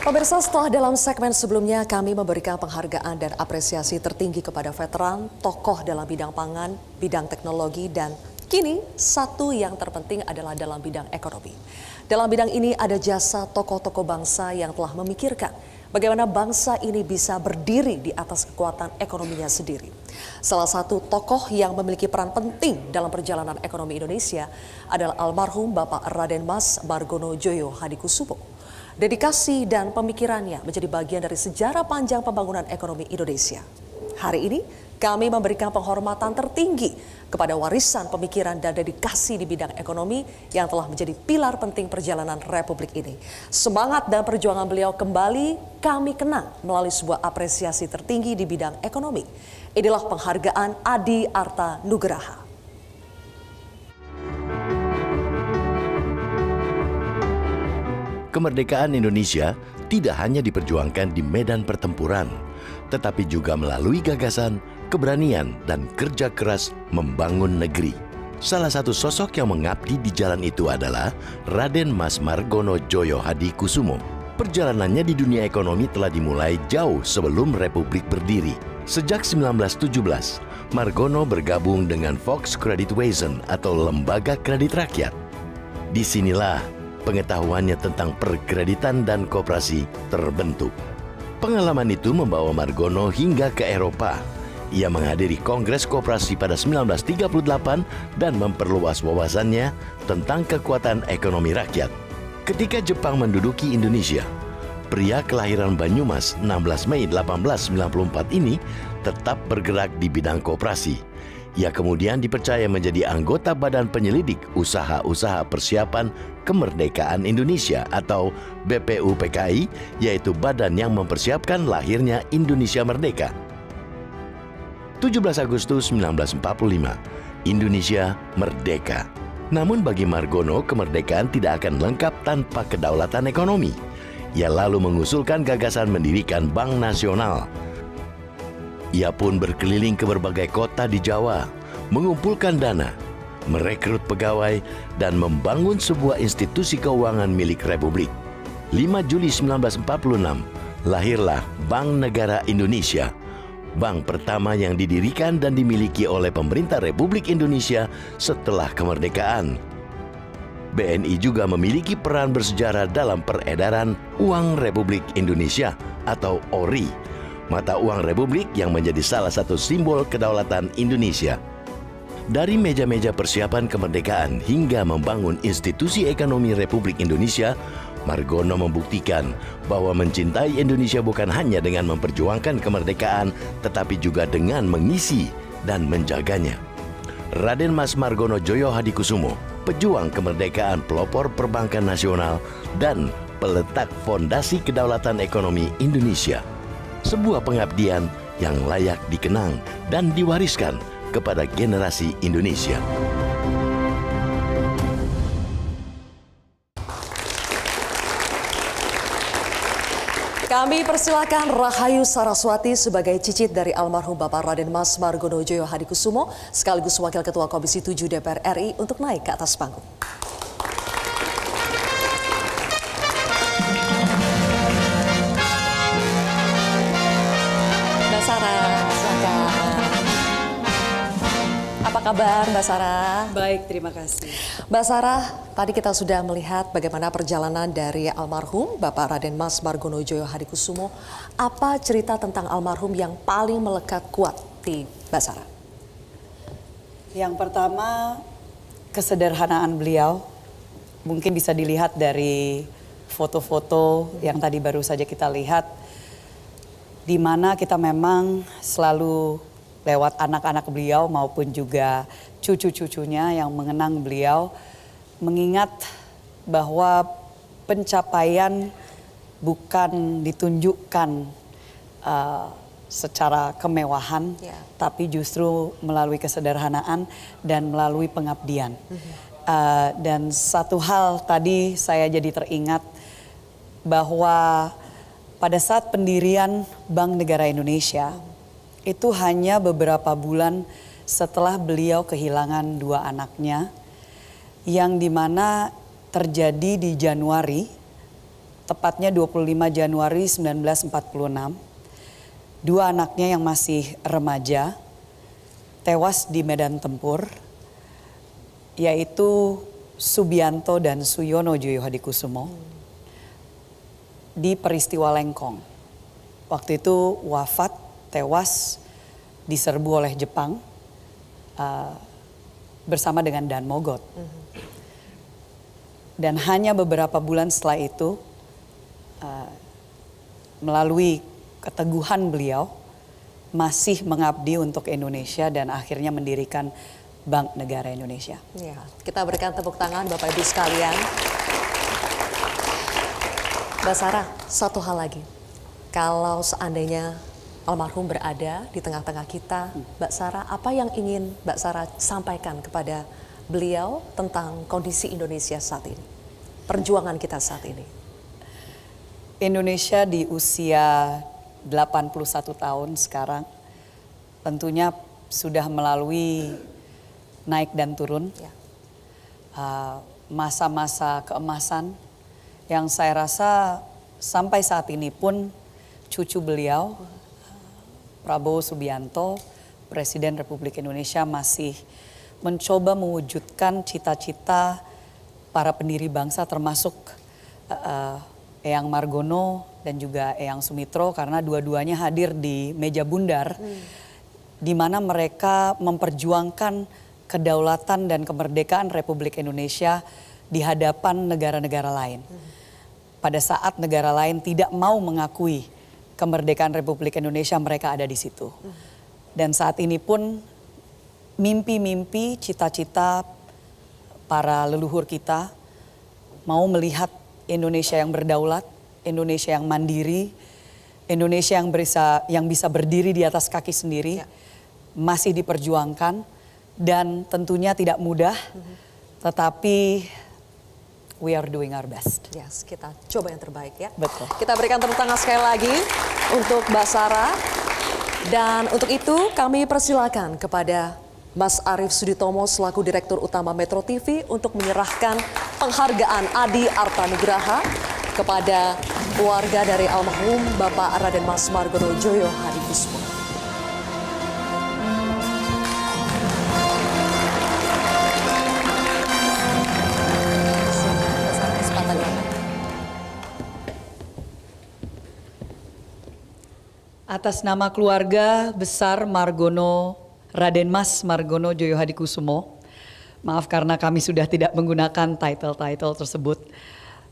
Pemirsa, setelah dalam segmen sebelumnya kami memberikan penghargaan dan apresiasi tertinggi kepada veteran, tokoh dalam bidang pangan, bidang teknologi, dan kini satu yang terpenting adalah dalam bidang ekonomi. Dalam bidang ini ada jasa tokoh-tokoh bangsa yang telah memikirkan bagaimana bangsa ini bisa berdiri di atas kekuatan ekonominya sendiri. Salah satu tokoh yang memiliki peran penting dalam perjalanan ekonomi Indonesia adalah almarhum Bapak Raden Mas Margono Djoyo Hadikusumo. Dedikasi dan pemikirannya menjadi bagian dari sejarah panjang pembangunan ekonomi Indonesia. Hari ini kami memberikan penghormatan tertinggi kepada warisan pemikiran dan dedikasi di bidang ekonomi yang telah menjadi pilar penting perjalanan Republik ini. Semangat dan perjuangan beliau kembali kami kenang melalui sebuah apresiasi tertinggi di bidang ekonomi. Inilah penghargaan Adi Arta Nugraha. Kemerdekaan Indonesia tidak hanya diperjuangkan di medan pertempuran, tetapi juga melalui gagasan, keberanian, dan kerja keras membangun negeri. Salah satu sosok yang mengabdi di jalan itu adalah Raden Mas Margono Djoyo Hadikusumo. Perjalanannya di dunia ekonomi telah dimulai jauh sebelum Republik berdiri. Sejak 1917, Margono bergabung dengan Volkskredietwezen atau Lembaga Kredit Rakyat. Disinilah pengetahuannya tentang perkreditan dan koperasi terbentuk. Pengalaman itu membawa Margono hingga ke Eropa. Ia menghadiri Kongres Koperasi pada 1938 dan memperluas wawasannya tentang kekuatan ekonomi rakyat. Ketika Jepang menduduki Indonesia, pria kelahiran Banyumas 16 Mei 1894 ini tetap bergerak di bidang koperasi. Ia kemudian dipercaya menjadi anggota Badan Penyelidik Usaha-Usaha Persiapan Kemerdekaan Indonesia atau BPUPKI, yaitu badan yang mempersiapkan lahirnya Indonesia Merdeka. 17 Agustus 1945, Indonesia merdeka. Namun bagi Margono, kemerdekaan tidak akan lengkap tanpa kedaulatan ekonomi. Ia lalu mengusulkan gagasan mendirikan Bank Nasional. Ia pun berkeliling ke berbagai kota di Jawa, mengumpulkan dana, merekrut pegawai, dan membangun sebuah institusi keuangan milik Republik. 5 Juli 1946, lahirlah Bank Negara Indonesia, bank pertama yang didirikan dan dimiliki oleh pemerintah Republik Indonesia setelah kemerdekaan. BNI juga memiliki peran bersejarah dalam peredaran uang Republik Indonesia atau ORI, mata uang Republik yang menjadi salah satu simbol kedaulatan Indonesia. Dari meja-meja persiapan kemerdekaan hingga membangun institusi ekonomi Republik Indonesia, Margono membuktikan bahwa mencintai Indonesia bukan hanya dengan memperjuangkan kemerdekaan, tetapi juga dengan mengisi dan menjaganya. Raden Mas Margono Djoyo Hadikusumo, pejuang kemerdekaan, pelopor perbankan nasional, dan peletak fondasi kedaulatan ekonomi Indonesia. Sebuah pengabdian yang layak dikenang dan diwariskan kepada generasi Indonesia. Kami persilakan Rahayu Saraswati sebagai cicit dari almarhum Bapak Raden Mas Margono Djoyo Hadikusumo sekaligus Wakil Ketua Komisi 7 DPR RI untuk naik ke atas panggung. Mbak Sarah, silakan. Apa kabar Mbak Sarah? Baik, terima kasih. Mbak Sarah, tadi kita sudah melihat bagaimana perjalanan dari almarhum Bapak Raden Mas Margono Djoyo Hadikusumo. Apa cerita tentang almarhum yang paling melekat kuat di Mbak Sarah? Yang pertama, kesederhanaan beliau. Mungkin bisa dilihat dari foto-foto yang tadi baru saja kita lihat, di mana kita memang selalu lewat anak-anak beliau maupun juga cucu-cucunya yang mengenang beliau, mengingat bahwa pencapaian bukan ditunjukkan secara kemewahan, tapi justru melalui kesederhanaan dan melalui pengabdian. Dan satu hal tadi saya jadi teringat bahwa pada saat pendirian Bank Negara Indonesia, itu hanya beberapa bulan setelah beliau kehilangan 2 anaknya, yang dimana terjadi di Januari, tepatnya 25 Januari 1946, 2 anaknya yang masih remaja tewas di medan tempur, yaitu Subianto dan Suyono Joyo Hadikusumo di peristiwa Lengkong. Waktu itu wafat, tewas, diserbu oleh Jepang bersama dengan Dan Mogot. Dan hanya beberapa bulan setelah itu, melalui keteguhan beliau, masih mengabdi untuk Indonesia dan akhirnya mendirikan Bank Negara Indonesia. Ya, kita berikan tepuk tangan Bapak Ibu sekalian. Mbak Sarah, satu hal lagi. Kalau seandainya almarhum berada di tengah-tengah kita, Mbak Sarah, apa yang ingin Mbak Sarah sampaikan kepada beliau tentang kondisi Indonesia saat ini? Perjuangan kita saat ini. Indonesia di usia 81 tahun sekarang tentunya sudah melalui naik dan turun, masa-masa keemasan yang saya rasa sampai saat ini pun cucu beliau, Prabowo Subianto, Presiden Republik Indonesia, masih mencoba mewujudkan cita-cita para pendiri bangsa, termasuk Eyang Margono dan juga Eyang Sumitro, karena dua-duanya hadir di meja bundar di mana mereka memperjuangkan kedaulatan dan kemerdekaan Republik Indonesia di hadapan negara-negara lain. Pada saat negara lain tidak mau mengakui kemerdekaan Republik Indonesia, mereka ada di situ. Dan saat ini pun mimpi-mimpi, cita-cita para leluhur kita mau melihat Indonesia yang berdaulat, Indonesia yang mandiri, Indonesia yang bisa berdiri di atas kaki sendiri, masih diperjuangkan dan tentunya tidak mudah, tetapi we are doing our best. Yes, kita coba yang terbaik ya. Betul. Kita berikan tepuk tangan sekali lagi untuk Mbak Sarah. Dan untuk itu kami persilakan kepada Mas Arief Suditomo selaku Direktur Utama Metro TV untuk menyerahkan penghargaan Adi Artanugraha kepada keluarga dari almarhum Bapak Raden Mas Margono Joyo Hadikusumo. Atas nama keluarga besar Margono, Raden Mas Margono Joyo Hadikusumo, maaf karena kami sudah tidak menggunakan title-title tersebut.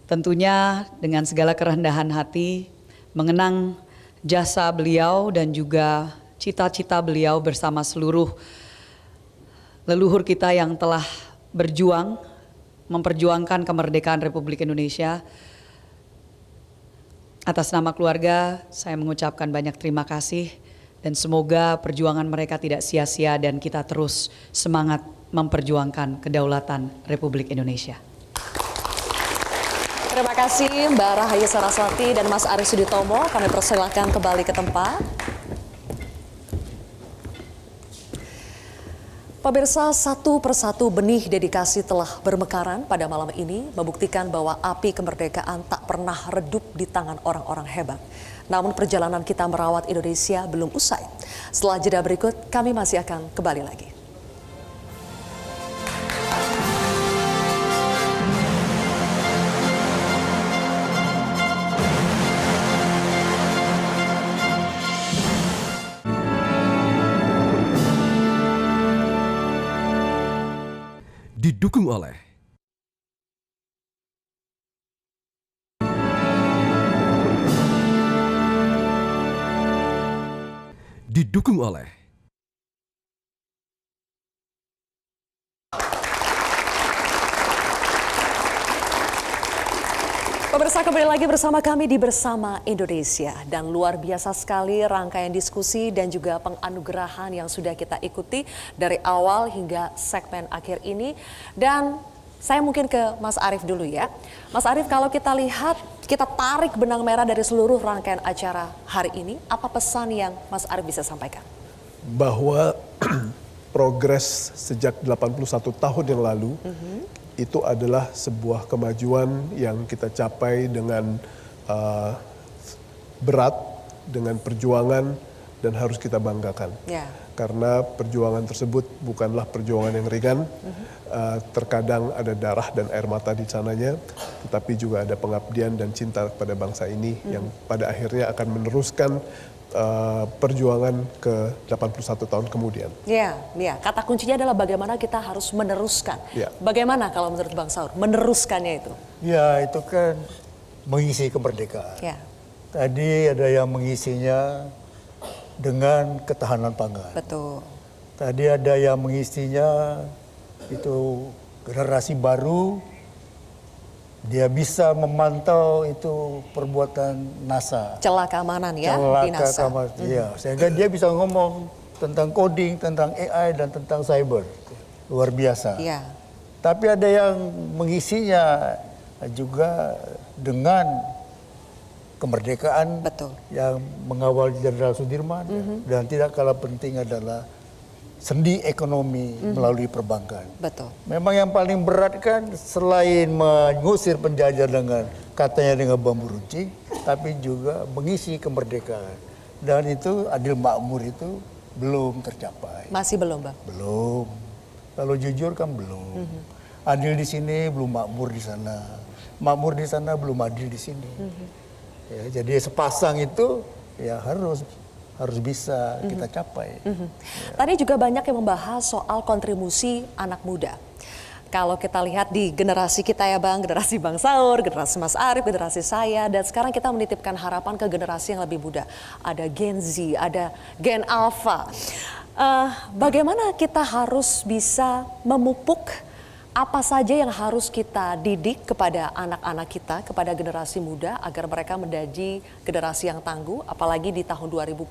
Tentunya dengan segala kerendahan hati, mengenang jasa beliau dan juga cita-cita beliau bersama seluruh leluhur kita yang telah berjuang, memperjuangkan kemerdekaan Republik Indonesia. Atas nama keluarga, saya mengucapkan banyak terima kasih dan semoga perjuangan mereka tidak sia-sia dan kita terus semangat memperjuangkan kedaulatan Republik Indonesia. Terima kasih Mbak Rahayu Saraswati dan Mas Arief Suditomo. Kami persilakan kembali ke tempat. Pemirsa, satu persatu benih dedikasi telah bermekaran pada malam ini, membuktikan bahwa api kemerdekaan tak pernah redup di tangan orang-orang hebat. Namun perjalanan kita merawat Indonesia belum usai. Setelah jeda berikut, kami masih akan kembali lagi. Didukung oleh Pemirsa, kembali lagi bersama kami di Bersama Indonesia. Dan luar biasa sekali rangkaian diskusi dan juga penganugerahan yang sudah kita ikuti dari awal hingga segmen akhir ini. Dan saya mungkin ke Mas Arief dulu ya. Mas Arief, kalau kita lihat, kita tarik benang merah dari seluruh rangkaian acara hari ini, apa pesan yang Mas Arief bisa sampaikan? Bahwa progres sejak 81 tahun yang lalu itu adalah sebuah kemajuan yang kita capai dengan berat, dengan perjuangan, dan harus kita banggakan. Karena perjuangan tersebut bukanlah perjuangan yang ringan, terkadang ada darah dan air mata di sananya, tetapi juga ada pengabdian dan cinta kepada bangsa ini yang pada akhirnya akan meneruskan perjuangan ke 81 tahun kemudian. Ya, kata kuncinya adalah bagaimana kita harus meneruskan. Bagaimana kalau menurut Bang Saur meneruskannya itu? Ya, itu kan mengisi kemerdekaan. Tadi ada yang mengisinya dengan ketahanan pangan. Betul. Tadi ada yang mengisinya itu generasi baru. Dia bisa memantau itu perbuatan NASA. Celah keamanan ya di NASA. Ya, sehingga dia bisa ngomong tentang coding, tentang AI dan tentang cyber. Luar biasa. Tapi ada yang mengisinya juga dengan kemerdekaan yang mengawal Jenderal Sudirman dan tidak kalah penting adalah sendi ekonomi melalui perbankan. Memang yang paling berat kan selain mengusir penjajah dengan katanya dengan bambu runcing, tapi juga mengisi kemerdekaan. Dan itu adil makmur itu belum tercapai. Masih belum, Bang? Belum. Kalau jujur kan belum. Adil di sini belum makmur di sana. Makmur di sana belum adil di sini. Ya, jadi sepasang itu ya harus bisa kita capai. Tadi juga banyak yang membahas soal kontribusi anak muda. Kalau kita lihat di generasi kita ya Bang, generasi Bang Saur, generasi Mas Arief, generasi saya, dan sekarang kita menitipkan harapan ke generasi yang lebih muda. Ada Gen Z, ada Gen Alpha. Bagaimana kita harus bisa memupuk apa saja yang harus kita didik kepada anak-anak kita, kepada generasi muda agar mereka menjadi generasi yang tangguh, apalagi di tahun 2045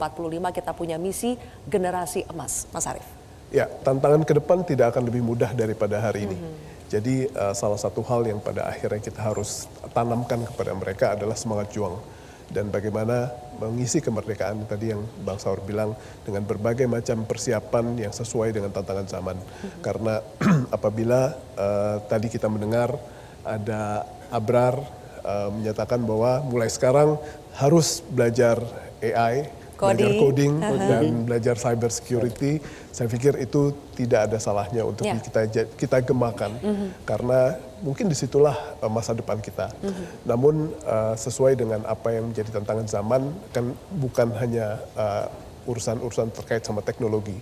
kita punya misi generasi emas, Mas Arief. Ya, tantangan ke depan tidak akan lebih mudah daripada hari ini. Jadi salah satu hal yang pada akhirnya kita harus tanamkan kepada mereka adalah semangat juang. Dan bagaimana mengisi kemerdekaan tadi yang Bang Saur bilang dengan berbagai macam persiapan yang sesuai dengan tantangan zaman. Karena apabila tadi kita mendengar ada Abrar menyatakan bahwa mulai sekarang harus belajar AI, belajar coding dan belajar cyber security, saya pikir itu tidak ada salahnya untuk kita gemakan karena mungkin disitulah masa depan kita. Namun sesuai dengan apa yang menjadi tantangan zaman kan bukan hanya urusan-urusan terkait sama teknologi.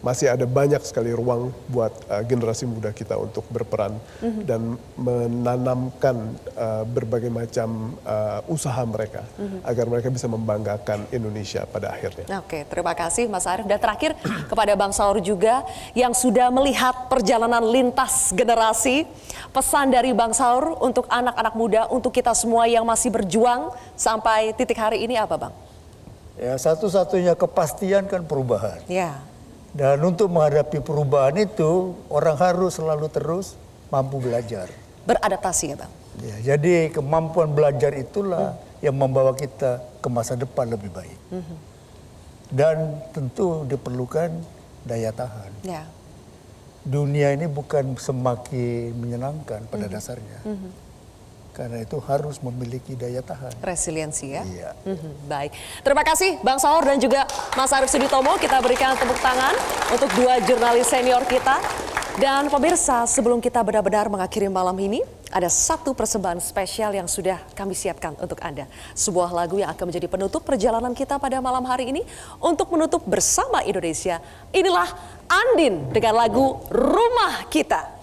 Masih ada banyak sekali ruang buat generasi muda kita untuk berperan dan menanamkan berbagai macam usaha mereka agar mereka bisa membanggakan Indonesia pada akhirnya. Oke, terima kasih Mas Arief. Dan terakhir kepada Bang Saur juga yang sudah melihat perjalanan lintas generasi, pesan dari Bang Saur untuk anak-anak muda, untuk kita semua yang masih berjuang sampai titik hari ini apa Bang? Ya, satu-satunya kepastian kan perubahan. Dan untuk menghadapi perubahan itu, orang harus selalu terus mampu belajar. Beradaptasi ya Bang? Ya, jadi kemampuan belajar itulah yang membawa kita ke masa depan lebih baik. Dan tentu diperlukan daya tahan. Dunia ini bukan semakin menyenangkan pada dasarnya. Karena itu harus memiliki daya tahan. Resiliensi ya? Baik. Terima kasih Bang Saur dan juga Mas Arief Suditomo. Kita berikan tepuk tangan untuk dua jurnalis senior kita. Dan pemirsa, sebelum kita benar-benar mengakhiri malam ini, ada satu persembahan spesial yang sudah kami siapkan untuk Anda. Sebuah lagu yang akan menjadi penutup perjalanan kita pada malam hari ini. Untuk menutup Bersama Indonesia, inilah Andin dengan lagu Rumah Kita.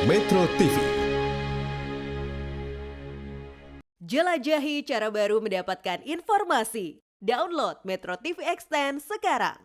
Metro TV. Jelajahi cara baru mendapatkan informasi. Download Metro TV Extend sekarang.